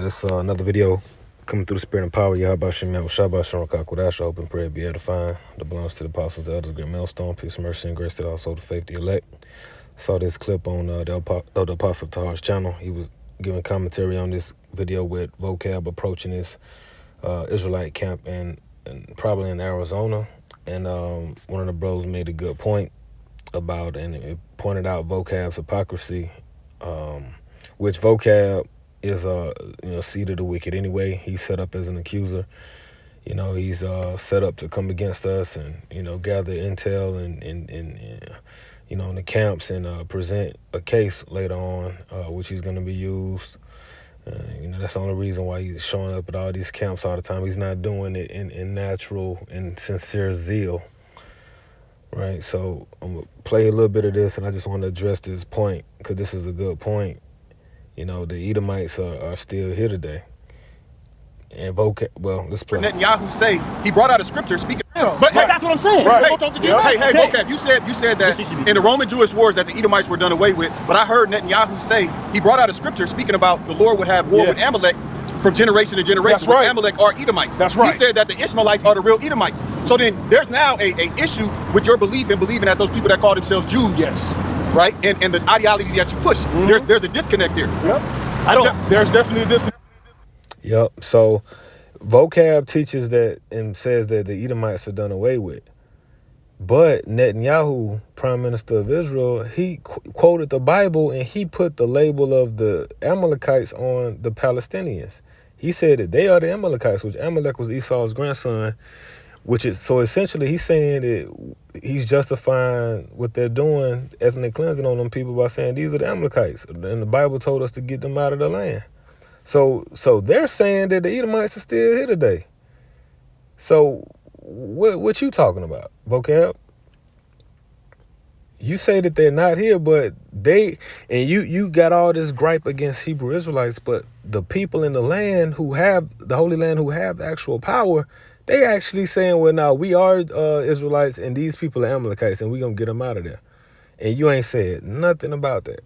This another video coming through the spirit and power. Yahweh Shem Yahweh Shabbat Shalom Kakwadash. I hope and pray be edifying. That belongs to the apostles, the elders, great millstone. Peace, mercy, and grace to also the faith, the elect. Saw this clip on the Apostle Tahar's channel. He was giving commentary on this video with vocab approaching this Israelite camp and probably in Arizona. And one of the bros made a good point about, and it pointed out vocab's hypocrisy, which vocab is seed of the wicked anyway. He's set up as an accuser. He's set up to come against us and gather intel and in the camps and present a case later on, which is going to be used. That's the only reason why he's showing up at all these camps all the time. He's not doing it in natural and sincere zeal, right? So I'm gonna play a little bit of this, and I just want to address this point because this is a good point. The Edomites are still here today. And let's play. Netanyahu say he brought out a scripture speaking. But that's what I'm saying. Right. Hey, vocab. You said that in the Roman Jewish wars that the Edomites were done away with. But I heard Netanyahu say he brought out a scripture speaking about the Lord would have war with Amalek from generation to generation. Which Amalek are Edomites. That's right. He said that the Ishmaelites are the real Edomites. So then there's now a issue with your belief in believing that those people that call themselves Jews. Yes. Right, and the ideology that you push. There's a disconnect there. Yep. There's definitely a disconnect. Yep. So vocab teaches that and says that the Edomites are done away with. But Netanyahu, Prime Minister of Israel, he quoted the Bible and he put the label of the Amalekites on the Palestinians. He said that they are the Amalekites, which Amalek was Esau's grandson. So essentially he's saying that he's justifying what they're doing, ethnic cleansing on them people by saying these are the Amalekites. And the Bible told us to get them out of the land. So they're saying that the Edomites are still here today. So what you talking about, vocab? You say that they're not here, but you got all this gripe against Hebrew Israelites, but the people in the land who have the Holy Land who have the actual power, they actually saying, well, now we are Israelites and these people are Amalekites and we're going to get them out of there. And you ain't said nothing about that.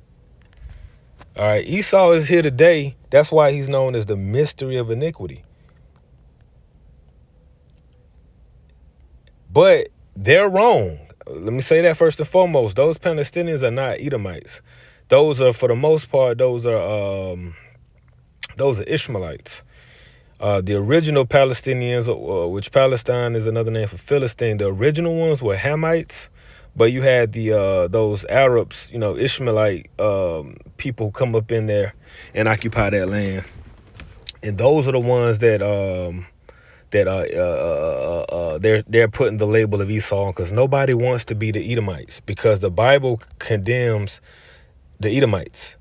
All right, Esau is here today. That's why he's known as the mystery of iniquity. But they're wrong. Let me say that first and foremost. Those Palestinians are not Edomites. Those are, for the most part, those are Ishmaelites. The original Palestinians, which Palestine is another name for Philistine, the original ones were Hamites, but you had those Arabs, Ishmaelite people come up in there and occupy that land, and those are the ones that they're putting the label of Esau on, because nobody wants to be the Edomites, because the Bible condemns the Edomites,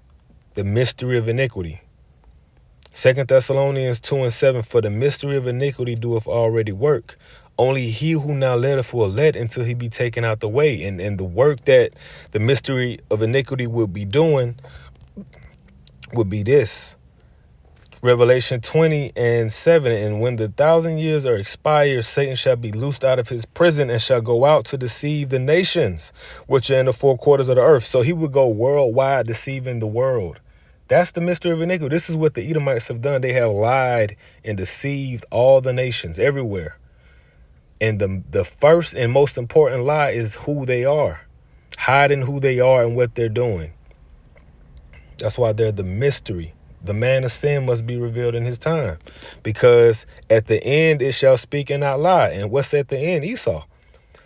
the mystery of iniquity. 2 Thessalonians 2:7, for the mystery of iniquity doeth already work. Only he who now letteth will let until he be taken out the way. And the work that the mystery of iniquity would be doing would be this. Revelation 20:7, and when the 1,000 years are expired, Satan shall be loosed out of his prison and shall go out to deceive the nations which are in the four quarters of the earth. So he would go worldwide deceiving the world. That's the mystery of iniquity. This is what the Edomites have done. They have lied and deceived all the nations everywhere. And the first and most important lie is who they are, hiding who they are and what they're doing. That's why they're the mystery. The man of sin must be revealed in his time, because at the end it shall speak and not lie. And what's at the end? Esau.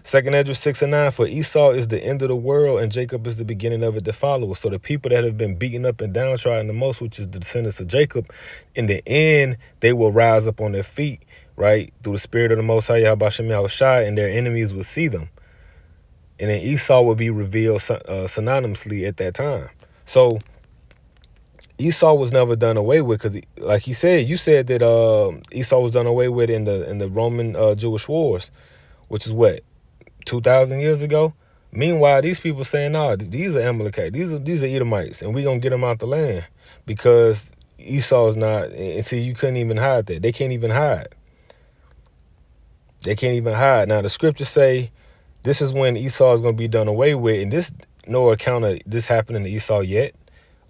2 Esdras 6:9, for Esau is the end of the world and Jacob is the beginning of it that follows. So the people that have been beaten up and downtrodden the most, which is the descendants of Jacob, in the end, they will rise up on their feet, right, through the spirit of the Most High, Yahweh Shem Yahweh Shai, and their enemies will see them. And then Esau will be revealed synonymously at that time. So Esau was never done away with, because, like he said, you said that Esau was done away with in the Roman Jewish wars, which is what, 2,000 years ago? Meanwhile, these people saying, no, these are Amalekites, these are Edomites, and we're going to get them out the land, because Esau's not. And see, you couldn't even hide that. They can't even hide. They can't even hide. Now, the scriptures say this is when Esau is going to be done away with, and this no account of this happening to Esau yet.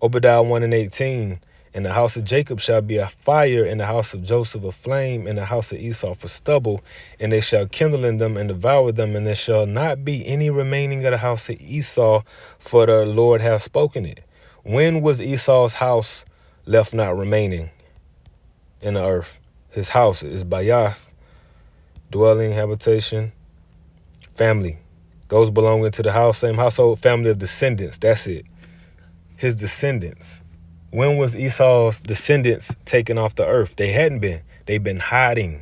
Obadiah 1:18, And the house of Jacob shall be a fire, and the house of Joseph a flame, and the house of Esau for stubble, and they shall kindle in them and devour them, and there shall not be any remaining of the house of Esau, for the Lord hath spoken it. When was Esau's house left not remaining in the earth? His house is Bayath, dwelling, habitation, family. Those belonging to the house, same household, family of descendants. That's it. His descendants. When was Esau's descendants taken off the earth? They hadn't been. They've been hiding.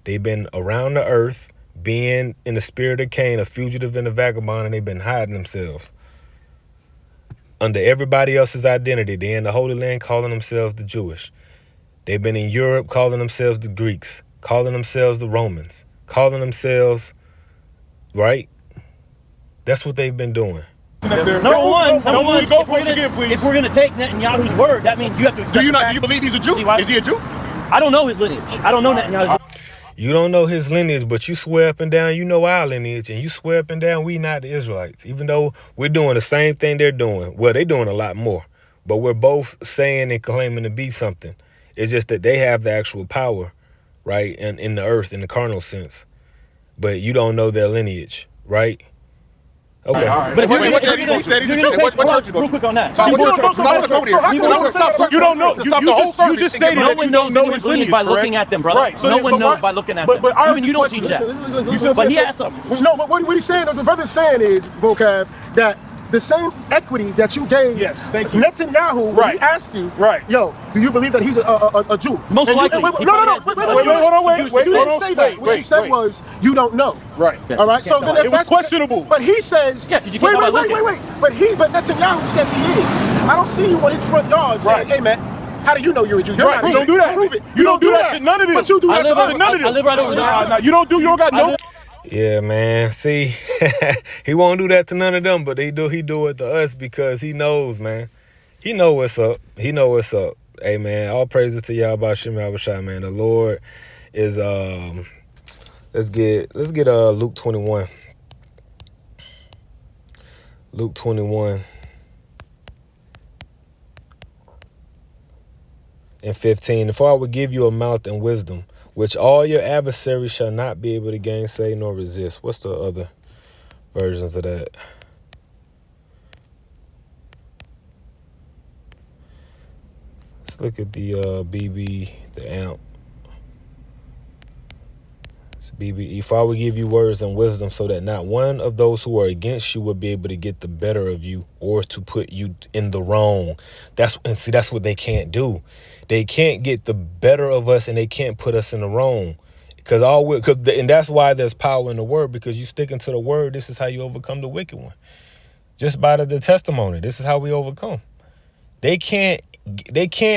They've been around the earth, being in the spirit of Cain, a fugitive and a vagabond, and they've been hiding themselves under everybody else's identity. They're in the Holy Land calling themselves the Jewish. They've been in Europe calling themselves the Greeks, calling themselves the Romans, calling themselves, right? That's what they've been doing. Number one, if we're going to take Netanyahu's word, that means you have to accept. Do you believe he's a Jew? Is he a Jew? I don't know his lineage. I don't know Netanyahu's. You don't know his lineage, but you swear up and down you know our lineage, and you swear up and down we not the Israelites, even though we're doing the same thing they're doing. Well, they're doing a lot more, but we're both saying and claiming to be something. It's just that they have the actual power, right, and in the earth, in the carnal sense, but you don't know their lineage, right? Okay. Right. But if he said he's a Jew. What church you go to? Real quick on that. You don't know. You just stated that you don't know his lineage by looking at them, brother. Right. No one knows by looking at them. Even you don't teach that. But he has something. No, but what he's saying, what the brother's saying is, Vocab, that the same equity that you gave Netanyahu when he asked you, yo, do you believe that he's a Jew? Most likely. Wait, you didn't say that. What you said was, you don't know. Right. All right. So then it was questionable. But he says, wait. But Netanyahu says he is. I don't see you on his front yard saying, hey man, how do you know you're a Jew? You don't do that. Prove it. You don't do that to none of them. But you do that to us. I live right over there. You don't got no. Yeah, man. See, he won't do that to none of them, but he do it to us because he knows, man. He know what's up. He know what's up. Hey, man, all praises to y'all about Shem Abishai, man. The Lord is let's get Luke 21. Luke 21 and 15. If I would give you a mouth and wisdom, which all your adversaries shall not be able to gainsay nor resist. What's the other versions of that? Let's look at the BB, the AMP. It's BB. If I would give you words and wisdom so that not one of those who are against you will be able to get the better of you or to put you in the wrong. That's what they can't do. They can't get the better of us and they can't put us in the wrong. And that's why there's power in the word, because you sticking to the word. This is how you overcome the wicked one. Just by the testimony. This is how we overcome. They can't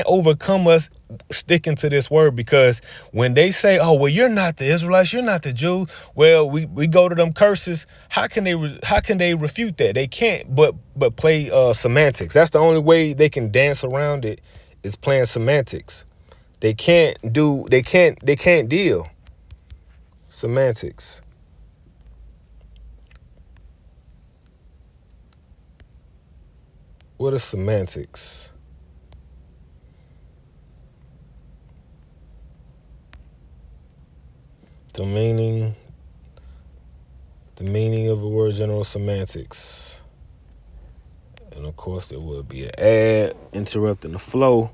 overcome us sticking to this word, because when they say, oh, well, you're not the Israelites, you're not the Jew. Well, we go to them curses. How can they refute that? They can't but play semantics. That's the only way they can dance around it, is playing semantics. They can't deal semantics. What is semantics? The meaning of a word, general semantics. And of course there will be an ad interrupting the flow.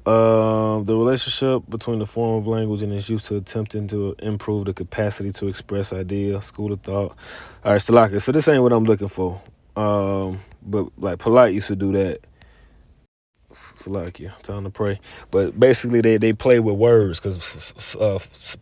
The relationship between the form of language and its use to attempting to improve the capacity to express ideas, school of thought. All right, Salaka. So this ain't what I'm looking for. But like Polite used to do that. Salakia, time to pray. But basically they play with words, because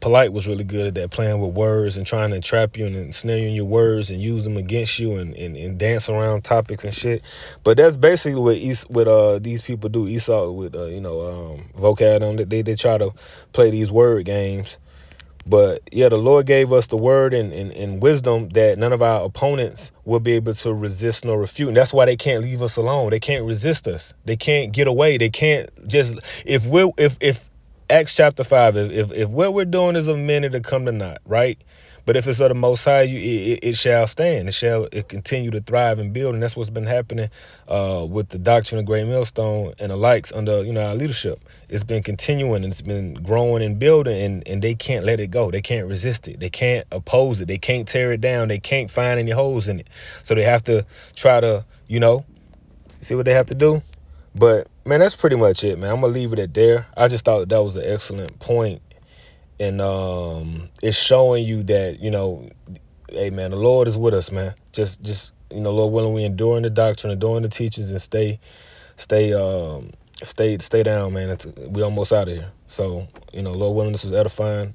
Polite was really good at that, playing with words and trying to trap you and ensnare you in your words and use them against you and dance around topics and shit. But that's basically what these people do. Esau with Vocab, they try to play these word games. But yeah, the Lord gave us the word and wisdom that none of our opponents will be able to resist nor refute. And that's why they can't leave us alone. They can't resist us. They can't get away. They can't just, if Acts chapter 5, if what we're doing is a minute to come to naught, right? But if it's of the Most High, it shall stand. It continue to thrive and build, and that's what's been happening with the doctrine of Great Millstone and the likes under our leadership. It's been continuing, and it's been growing and building, and they can't let it go. They can't resist it. They can't oppose it. They can't tear it down. They can't find any holes in it. So they have to try to see what they have to do. But man, that's pretty much it, man. I'm gonna leave it at there. I just thought that was an excellent point. And it's showing you that, hey man, the Lord is with us, man. Just Lord willing, we enduring the doctrine, enduring the teachings, and stay down, man. We almost out of here. So, Lord willing, this was edifying.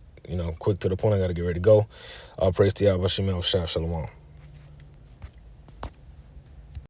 Quick to the point. I gotta get ready to go. All praise to Yahweh Shem Shah Shalom.